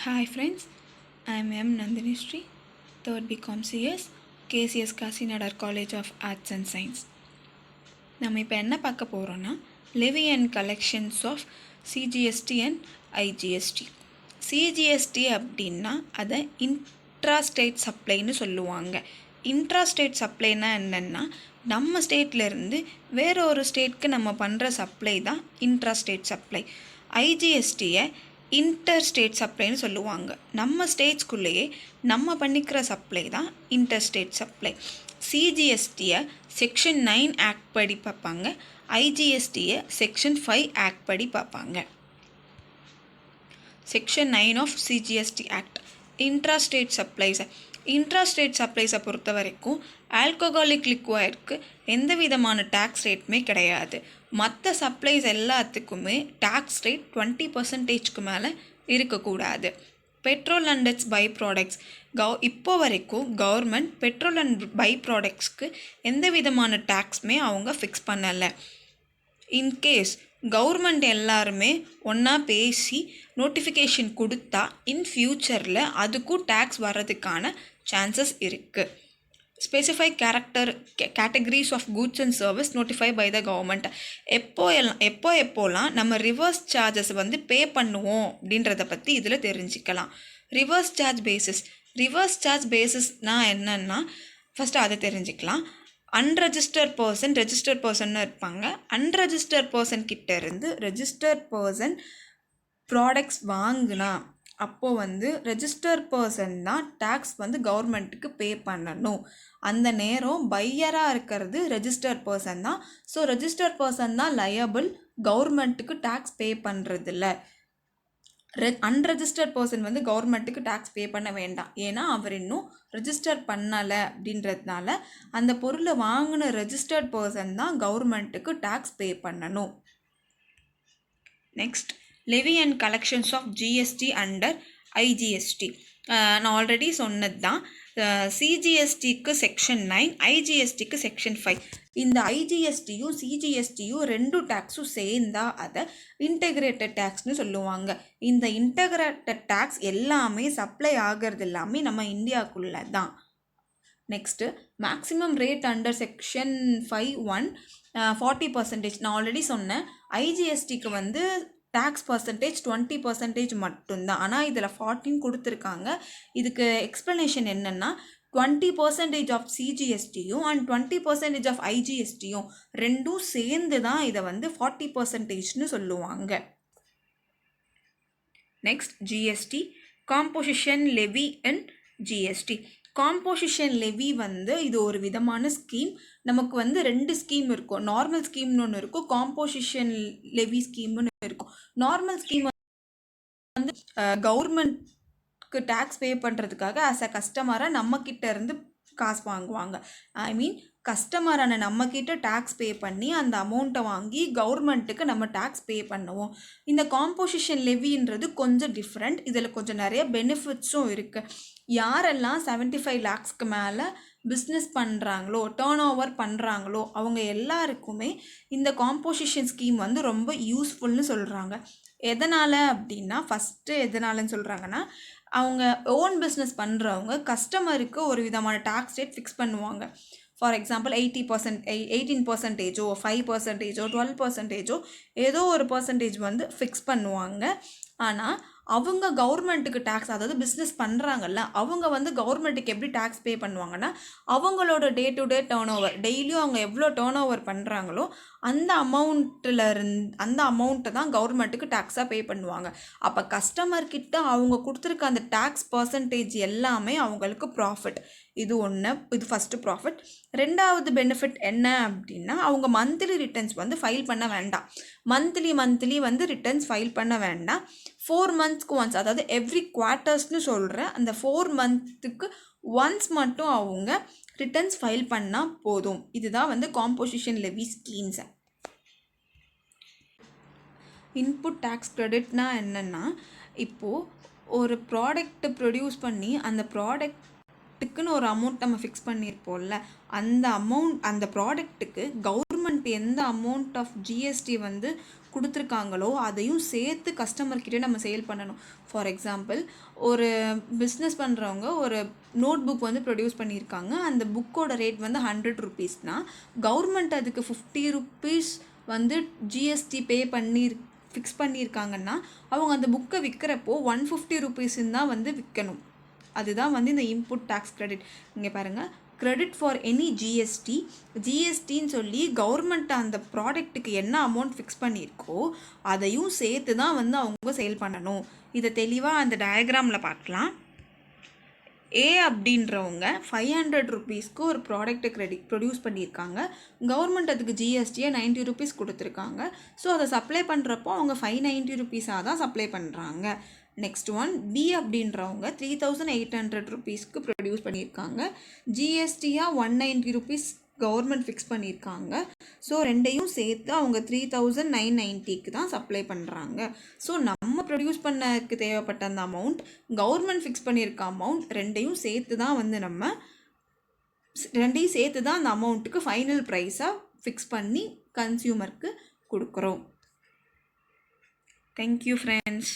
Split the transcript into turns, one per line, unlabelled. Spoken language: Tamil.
Hi friends, I am M. Nandini Sri, 3rd BCom CS, KCS Kasinadar College of Arts and Science. நம்ம இப்போ என்ன பார்க்க போகிறோன்னா levy and collections of CGST and IGST. CGST அப்படின்னா அதை இன்ட்ராஸ்டேட் சப்ளைன்னு சொல்லுவாங்க. இன்ட்ராஸ்டேட் சப்ளைனா என்னென்னா நம்ம ஸ்டேட்லேருந்து வேற ஒரு ஸ்டேட்க்கு நம்ம பண்ணுற சப்ளை தான் இன்ட்ராஸ்டேட் சப்ளை. ஐஜிஎஸ்டியை இன்டர் ஸ்டேட் சப்ளைன்னு சொல்லுவாங்க. நம்ம ஸ்டேட்ஸ்குள்ளேயே நம்ம பண்ணிக்கிற சப்ளை தான் இன்டர் ஸ்டேட் சப்ளை. சிஜிஎஸ்டியை செக்ஷன் 9 ஆக்ட் படி பார்ப்பாங்க, ஐஜிஎஸ்டியை செக்ஷன் 5 ஆக்ட் படி பார்ப்பாங்க. Section 9 of CGST act intrastate சப்ளைஸை பொறுத்த வரைக்கும் ஆல்கஹாலிக் லிக்வயருக்கு எந்த விதமான டேக்ஸ் ரேட்டுமே கிடையாது. மற்ற சப்ளைஸ் எல்லாத்துக்குமே டேக்ஸ் ரேட் 20% மேலே இருக்கக்கூடாது. Petrol and it's by products இப்போ வரைக்கும் கவர்மெண்ட் பெட்ரோல் அண்ட் பை ப்ராடக்ட்ஸ்க்கு எந்த விதமான டேக்ஸுமே அவங்க ஃபிக்ஸ் பண்ணலை. இன்கேஸ் கவர்மெண்ட் எல்லாருமே ஒன்றா பேசி நோட்டிஃபிகேஷன் கொடுத்தா இன் ஃப்யூச்சரில் அதுக்கும் டேக்ஸ் வர்றதுக்கான சான்சஸ் இருக்குது. Specify categories of goods and service notify by the government. எப்போலாம் நம்ம ரிவர்ஸ் சார்ஜஸ் பே பண்ணுவோம் அப்படின்றத பற்றி இதில் தெரிஞ்சுக்கலாம். ரிவர்ஸ் சார்ஜ் பேசிஸ்னால் என்னென்னா ஃபஸ்ட்டு அதை தெரிஞ்சுக்கலாம். அன்ரெஜிஸ்டர்ட் பர்சன், ரெஜிஸ்டர்ட் பர்சன்னு இருப்பாங்க. அன்ரெஜிஸ்டர்ட் பர்சன் கிட்ட இருந்து ரெஜிஸ்டர்ட் பர்சன் ப்ராடக்ட்ஸ் வாங்கினா அப்போது ரெஜிஸ்டர் பர்சன் தான் டேக்ஸ் கவர்மெண்ட்டுக்கு பே பண்ணணும். அந்த நேரம் பையராக இருக்கிறது ரெஜிஸ்டர் பர்சன் தான். ஸோ ரெஜிஸ்டர் பர்சன் தான் லயபிள், கவர்மெண்ட்டுக்கு டேக்ஸ் பே பண்ணுறதில்ல. அன்ரெஜிஸ்டர்ட் பர்சன் கவர்மெண்ட்டுக்கு டேக்ஸ் பே பண்ண வேண்டாம், ஏன்னா அவர் இன்னும் ரெஜிஸ்டர் பண்ணலை அப்படின்றதுனால அந்த பொருளை வாங்கின ரெஜிஸ்டர்ட் பர்சன் தான் கவர்மெண்ட்டுக்கு டேக்ஸ் பே பண்ணணும். Next, levy and collections of GST under IGST. நான் ஆல்ரெடி சொன்னது தான். சிஜிஎஸ்டிக்கு செக்ஷன் 9, ஐஜிஎஸ்டிக்கு செக்ஷன் 5. இந்த ஐஜிஎஸ்டியும் சிஜிஎஸ்டியும் ரெண்டு டேக்ஸும் சேர்ந்தா அதை இன்டெகிரேட்டட் டேக்ஸ்னு சொல்லுவாங்க. இந்த இன்டெகிரேட்டட் டேக்ஸ் எல்லாமே சப்ளை ஆகிறது எல்லாமே நம்ம இந்தியாவுக்குள்ளே தான். Next, maximum rate under section 5(1) 40%. நான் ஆல்ரெடி சொன்னேன், ஐஜிஎஸ்டிக்கு டேக்ஸ் பர்சன்டேஜ் 20% மட்டும்தான். ஆனால் இதில் 14 கொடுத்துருக்காங்க. இதுக்கு எக்ஸ்ப்ளனேஷன் என்னென்னா 20% ஆஃப் சிஜிஎஸ்டியும் அண்ட் 20% ஆஃப் ஐஜிஎஸ்டியும் ரெண்டும் சேர்ந்து தான் இதை 40%ன்னு சொல்லுவாங்க. Next, GST composition levy and GST. Composition levy இது ஒரு விதமான ஸ்கீம். நமக்கு 2 ஸ்கீம் இருக்கும். நார்மல் ஸ்கீம்னு ஒன்று இருக்கும், காம்போசிஷன் லெவி ஸ்கீம்னு இருக்கும். நார்மல் ஸ்கீம் கவர்மெண்ட்க்கு டேக்ஸ் பே பண்ணுறதுக்காக ஆஸ் அ கஸ்டமராக நம்மக்கிட்ட இருந்து காசு வாங்குவாங்க. கஸ்டமரான நம்மக்கிட்ட டேக்ஸ் பே பண்ணி அந்த அமௌண்ட்டை வாங்கி கவர்மெண்ட்டுக்கு நம்ம டேக்ஸ் பே பண்ணுவோம். இந்த காம்போசிஷன் லெவின்றது கொஞ்சம் டிஃப்ரெண்ட். இதில் கொஞ்சம் நிறைய பெனிஃபிட்ஸும் இருக்குது. யாரெல்லாம் 75 lakhsக்கு மேலே பிஸ்னஸ் பண்ணுறாங்களோ, டேர்ன் ஓவர் பண்ணுறாங்களோ அவங்க எல்லாருக்குமே இந்த காம்போசிஷன் ஸ்கீம் ரொம்ப யூஸ்ஃபுல்னு சொல்கிறாங்க. எதனால் அப்படின்னா, ஃபஸ்ட்டு எதனாலன்னு சொல்கிறாங்கன்னா, அவங்க ஓன் பிஸ்னஸ் பண்ணுறவங்க கஸ்டமருக்கு ஒரு விதமான டேக்ஸ் ரேட் ஃபிக்ஸ் பண்ணுவாங்க. ஃபார் எக்ஸாம்பிள் 18%, 5%, 12%, ஏதோ ஒரு பர்சன்டேஜ் ஃபிக்ஸ் பண்ணுவாங்க. ஆனால் அவங்க கவர்மெண்ட்டுக்கு டேக்ஸ், அதாவது பிஸ்னஸ் பண்ணுறாங்கல்ல, அவங்க கவர்மெண்ட்டுக்கு எப்படி டேக்ஸ் பே பண்ணுவாங்கன்னா, அவங்களோட day to day turn over, டெய்லியும் அவங்க எவ்வளோ டேர்ன் ஓவர் பண்ணுறாங்களோ அந்த அமௌண்ட்டை தான் கவர்மெண்ட்டுக்கு டேக்ஸாக பே பண்ணுவாங்க. அப்போ கஸ்டமர்கிட்ட அவங்க கொடுத்துருக்க அந்த டேக்ஸ் பர்சன்டேஜ் எல்லாமே அவங்களுக்கு ப்ராஃபிட். இது ஒன்று, இது ஃபஸ்ட்டு ப்ராஃபிட். ரெண்டாவது பெனிஃபிட் என்ன அப்படின்னா, அவங்க மந்த்லி ரிட்டர்ன்ஸ் ஃபைல் பண்ண வேண்டாம். மந்த்லி ரிட்டர்ன்ஸ் ஃபைல் பண்ண வேண்டாம். 4 monthsக்கு ஒன்ஸ், அதாவது எவ்ரி குவார்ட்டர்ஸ்னு சொல்கிறேன், அந்த 4 monthsக்கு ஒன்ஸ் மட்டும் அவங்க ரிட்டர்ன்ஸ் ஃபைல் பண்ணால் போதும். இதுதான் composition levy schemes. Input tax கிரெடிட்னா என்னென்னா, இப்போது ஒரு ப்ராடக்ட் ப்ரொடியூஸ் பண்ணி அந்த ப்ராடக்ட்டுக்குன்னு ஒரு அமௌண்ட் நம்ம ஃபிக்ஸ் பண்ணியிருப்போம்ல, அந்த ப்ராடக்ட்டுக்கு கவர்மெண்ட் கவர்மெண்ட் எந்த அமௌண்ட் ஆஃப் ஜிஎஸ்டி வந்து கொடுத்துருக்காங்களோ அதையும் சேர்த்து கஸ்டமர்கிட்டே நம்ம சேல் பண்ணணும். ஃபார் எக்ஸாம்பிள், ஒரு பிஸ்னஸ் பண்ணுறவங்க ஒரு நோட் புக் வந்து ப்ரொடியூஸ் பண்ணியிருக்காங்க. அந்த புக்கோட ரேட் வந்து 100 ருபீஸ்னால் கவர்மெண்ட் அதுக்கு 50 ருபீஸ் வந்து ஜிஎஸ்டி பே பண்ணி ஃபிக்ஸ் பண்ணியிருக்காங்கன்னா அவங்க அந்த புக்கை விற்கிறப்போ 150 ருபீஸுன்னு தான் வந்து விற்கணும். அதுதான் வந்து இந்த இன்புட் டேக்ஸ் கிரெடிட். இங்கே பாருங்கள், கிரெடிட் ஃபார் எனி ஜிஎஸ்டின்னு சொல்லி கவர்மெண்ட் அந்த ப்ராடக்ட்டுக்கு என்ன அமௌண்ட் ஃபிக்ஸ் பண்ணியிருக்கோ அதையும் சேர்த்து தான் வந்து அவங்க சேல் பண்ணணும். இதை தெளிவாக அந்த டயக்ராமில் பார்க்கலாம். ஏ அப்படின்றவங்க 500 ருபீஸ்க்கு ஒரு ப்ராடக்ட்டை ப்ரொடியூஸ் பண்ணியிருக்காங்க. கவர்மெண்ட் அதுக்கு ஜிஎஸ்டியை 90 ருபீஸ் கொடுத்துருக்காங்க. ஸோ அதை சப்ளை பண்ணுறப்போ அவங்க 590 ருபீஸாக தான் சப்ளை பண்ணுறாங்க. நெக்ஸ்ட் ஒன், பி அப்படின்றவங்க 3800 ருபீஸ்க்கு ப்ரொடியூஸ் பண்ணியிருக்காங்க. ஜிஎஸ்டியாக 190 ருபீஸ் கவர்மெண்ட் ஃபிக்ஸ் பண்ணியிருக்காங்க. ஸோ ரெண்டையும் சேர்த்து அவங்க 3990க்கு தான் சப்ளை பண்ணுறாங்க. ஸோ நம்ம ப்ரொடியூஸ் பண்ணக்கு தேவைப்பட்ட அந்த அமௌண்ட், கவர்மெண்ட் ஃபிக்ஸ் பண்ணியிருக்க அமௌண்ட், ரெண்டையும் சேர்த்து தான் வந்து அந்த அமௌண்ட்டுக்கு ஃபைனல் ப்ரைஸாக ஃபிக்ஸ் பண்ணி கன்சியூமருக்கு கொடுக்குறோம். Thank you friends.